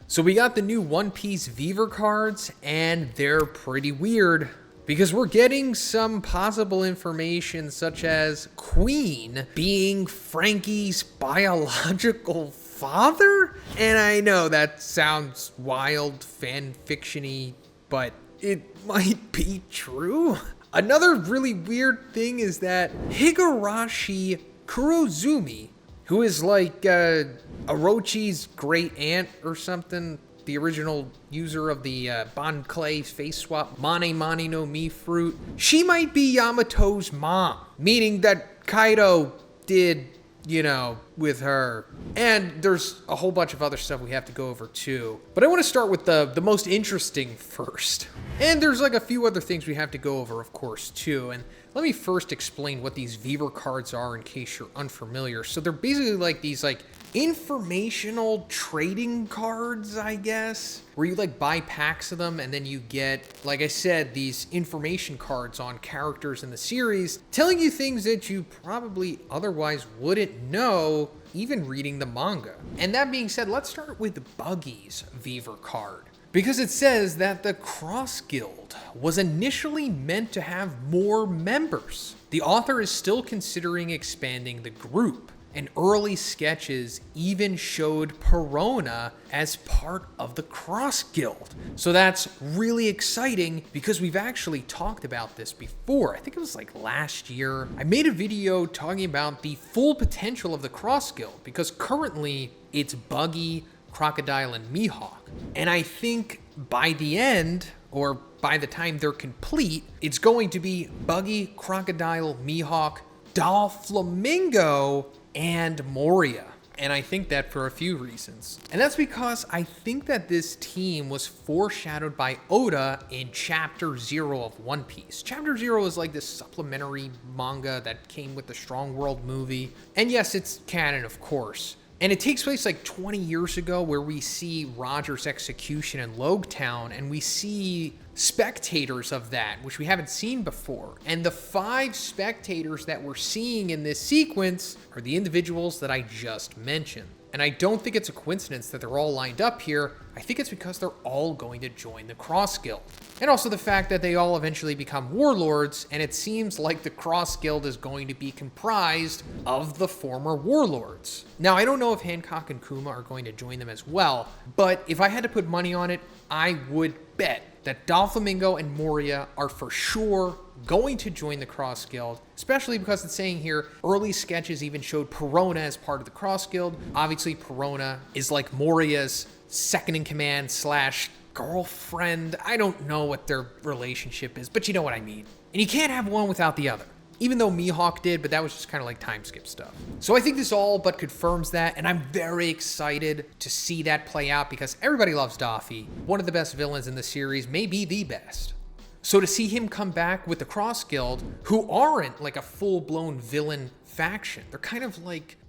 So we got the new One Piece Viver cards, and they're pretty weird because we're getting some possible information such as Queen being Franky's biological father? And I know that sounds wild, fan fiction-y, but it might be true. Another really weird thing is that Higurashi Kurozumi, who is like Orochi's great aunt or something, the original user of the Bon Clay face swap Mane Mane no Mi fruit, she might be Yamato's mom, meaning that Kaido did, with her. And there's a whole bunch of other stuff we have to go over too. But I want to start with the most interesting first. And there's like a few other things we have to go over, of course, too. And let me first explain what these Viver cards are in case you're unfamiliar. So they're basically like these informational trading cards, I guess, where you buy packs of them and then you get, like I said, these information cards on characters in the series telling you things that you probably otherwise wouldn't know even reading the manga. And that being said, let's start with Buggy's Viver card, because it says that the Cross Guild was initially meant to have more members. The author is still considering expanding the group, and early sketches even showed Perona as part of the Cross Guild. So that's really exciting because we've actually talked about this before. I think it was last year. I made a video talking about the full potential of the Cross Guild because currently it's Buggy, Crocodile, and Mihawk. And I think by the end, or by the time they're complete, it's going to be Buggy, Crocodile, Mihawk, Doflamingo, and Moria. And I think that for a few reasons. And that's because I think that this team was foreshadowed by Oda in Chapter 0 of One Piece. Chapter 0 is this supplementary manga that came with the Strong World movie. And yes, it's canon, of course. And it takes place 20 years ago, where we see Roger's execution in Logtown, and we see spectators of that, which we haven't seen before. And the 5 spectators that we're seeing in this sequence are the individuals that I just mentioned. And I don't think it's a coincidence that they're all lined up here. I think it's because they're all going to join the Cross Guild. And also the fact that they all eventually become warlords, and it seems like the Cross Guild is going to be comprised of the former warlords. Now, I don't know if Hancock and Kuma are going to join them as well, but if I had to put money on it, I would bet that Doflamingo and Moria are for sure going to join the Cross Guild, especially because it's saying here, early sketches even showed Perona as part of the Cross Guild. Obviously, Perona is Moria's second-in-command / girlfriend. I don't know what their relationship is, but you know what I mean. And you can't have one without the other. Even though Mihawk did, but that was just kind of time skip stuff. So I think this all but confirms that, and I'm very excited to see that play out because everybody loves Doffy. One of the best villains in the series, maybe the best. So to see him come back with the Cross Guild, who aren't a full-blown villain faction. They're kind of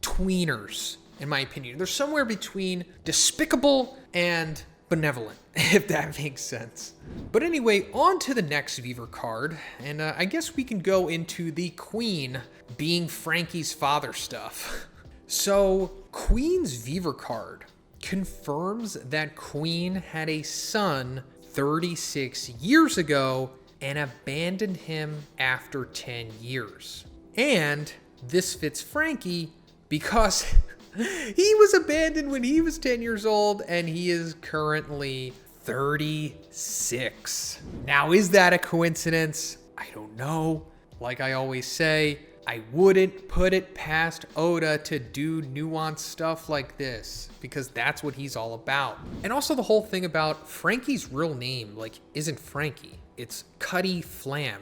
tweeners, in my opinion. They're somewhere between despicable and benevolent, if that makes sense. But anyway, on to the next Viver card, and I guess we can go into the Queen being Franky's father stuff. So, Queen's Viver card confirms that Queen had a son 36 years ago and abandoned him after 10 years. And this fits Franky because he was abandoned when he was 10 years old, and he is currently 36. Now, is that a coincidence? I don't know. Like I always say, I wouldn't put it past Oda to do nuanced stuff like this, because that's what he's all about. And also the whole thing about Franky's real name, isn't Franky. It's Cuddy Flam.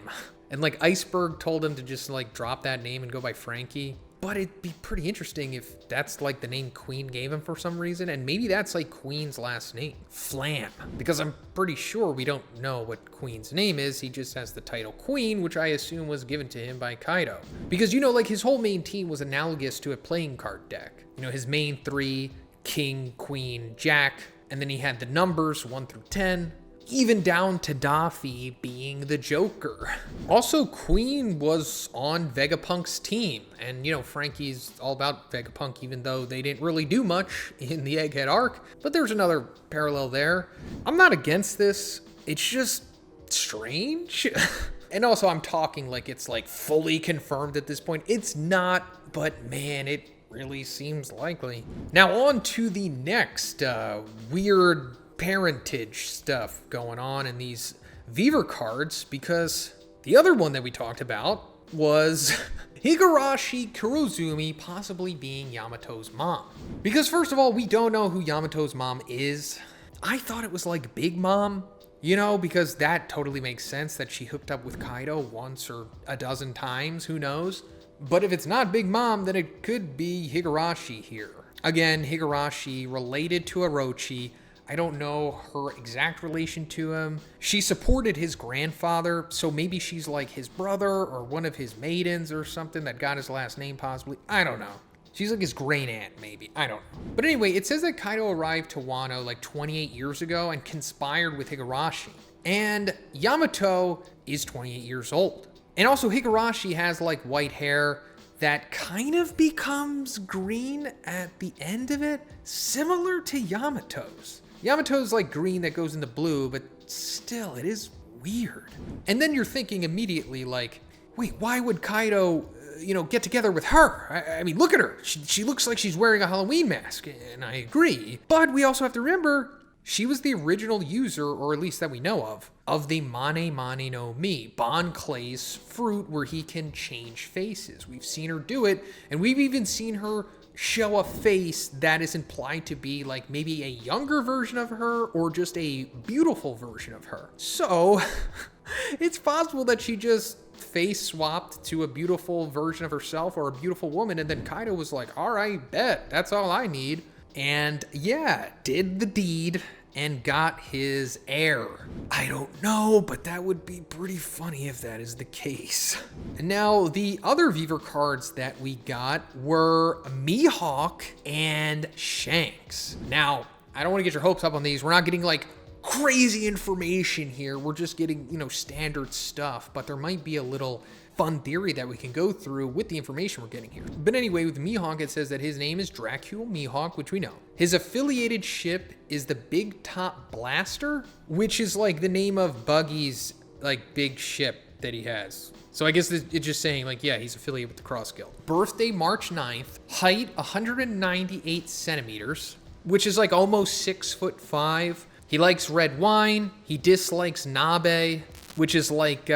And Iceberg told him to just drop that name and go by Franky. But it'd be pretty interesting if that's the name Queen gave him for some reason, and maybe that's Queen's last name, Flam. Because I'm pretty sure we don't know what Queen's name is, he just has the title Queen, which I assume was given to him by Kaido. Because his whole main team was analogous to a playing card deck. His main 3, King, Queen, Jack, and then he had the numbers 1 through 10. even down to Daffy being the Joker. Also, Queen was on Vegapunk's team, and Frankie's all about Vegapunk, even though they didn't really do much in the Egghead arc, but there's another parallel there. I'm not against this, it's just strange. And also, I'm talking like it's like fully confirmed at this point. It's not, but man, it really seems likely. Now on to the next weird parentage stuff going on in these Viver cards, because the other one that we talked about was Higurashi Kurozumi possibly being Yamato's mom. Because first of all, we don't know who Yamato's mom is. I thought it was like Big Mom, because that totally makes sense that she hooked up with Kaido once or a dozen times, who knows? But if it's not Big Mom, then it could be Higurashi here. Again, Higurashi related to Orochi. I don't know her exact relation to him. She supported his grandfather, so maybe she's like his brother or one of his maidens or something that got his last name possibly. I don't know. She's like his great aunt, maybe. I don't know. But anyway, it says that Kaido arrived to Wano like 28 years ago and conspired with Higurashi. And Yamato is 28 years old. And also Higurashi has like white hair that kind of becomes green at the end of it, similar to Yamato's. Yamato's like green that goes into blue, but still, it is weird. And then you're thinking immediately like, wait, why would Kaido get together with her? I mean, look at her. She looks like she's wearing a Halloween mask, and I agree. But we also have to remember, she was the original user, or at least that we know of the Mane Mane no Mi, Bon Clay's fruit where he can change faces. We've seen her do it, and we've even seen her show a face that is implied to be like maybe a younger version of her or just a beautiful version of her. So it's possible that she just face swapped to a beautiful version of herself or a beautiful woman, and then Kaido was like, all right, bet, that's all I need. And yeah, did the deed and got his heir. I don't know, but that would be pretty funny if that is the case. And now the other Viver cards that we got were Mihawk and Shanks. Now, I don't want to get your hopes up on these. We're not getting like crazy information here. We're just getting, standard stuff, but there might be a little fun theory that we can go through with the information we're getting here. But anyway, with Mihawk, it says that his name is Dracule Mihawk, which we know. His affiliated ship is the Big Top Blaster, which is like the name of Buggy's like big ship that he has. So I guess it's just saying like, yeah, he's affiliated with the Cross Guild. Birthday, March 9th, height 198 centimeters, which is like almost 6'5". He likes red wine. He dislikes nabe, which is like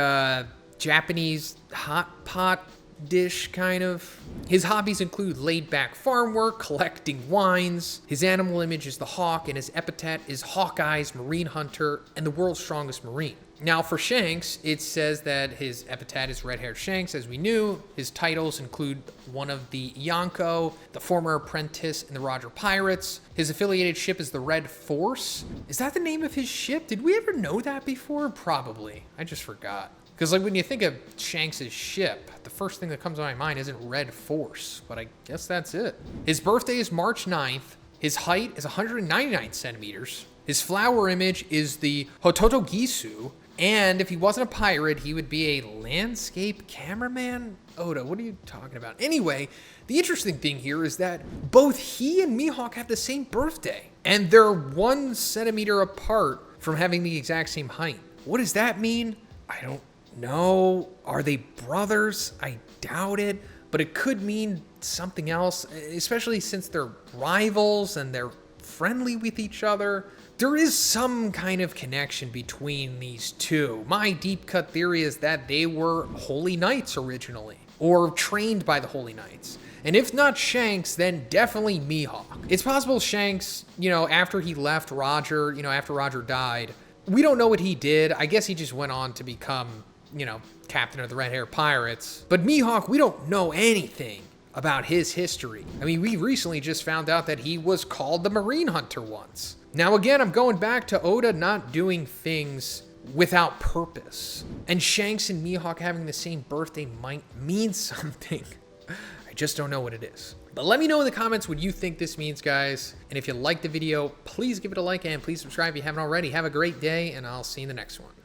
Japanese hot pot dish, kind of. His hobbies include laid-back farm work, collecting wines. His animal image is the hawk, and his epithet is Hawkeye's Marine Hunter and the world's strongest marine. Now for Shanks, it says that his epithet is red-haired Shanks, as we knew. His titles include one of the Yonko, the former apprentice in the Roger Pirates. His affiliated ship is the Red Force. Is that the name of his ship? Did we ever know that before? Probably. I just forgot. Because like when you think of Shanks' ship, the first thing that comes to my mind isn't Red Force, but I guess that's it. His birthday is March 9th. His height is 199 centimeters. His flower image is the Hototogisu. And if he wasn't a pirate, he would be a landscape cameraman? Oda, what are you talking about? Anyway, the interesting thing here is that both he and Mihawk have the same birthday. And they're 1 centimeter apart from having the exact same height. What does that mean? I don't know. Are they brothers? I doubt it. But it could mean something else, especially since they're rivals and they're friendly with each other. There is some kind of connection between these two. My deep cut theory is that they were Holy Knights originally, or trained by the Holy Knights. And if not Shanks, then definitely Mihawk. It's possible Shanks, after he left Roger, after Roger died, we don't know what he did. I guess he just went on to become, captain of the Red Hair Pirates. But Mihawk, we don't know anything about his history. I mean, we recently just found out that he was called the Marine Hunter once. Now again, I'm going back to Oda not doing things without purpose. And Shanks and Mihawk having the same birthday might mean something. I just don't know what it is. But let me know in the comments what you think this means, guys. And if you liked the video, please give it a like and please subscribe if you haven't already. Have a great day, and I'll see you in the next one.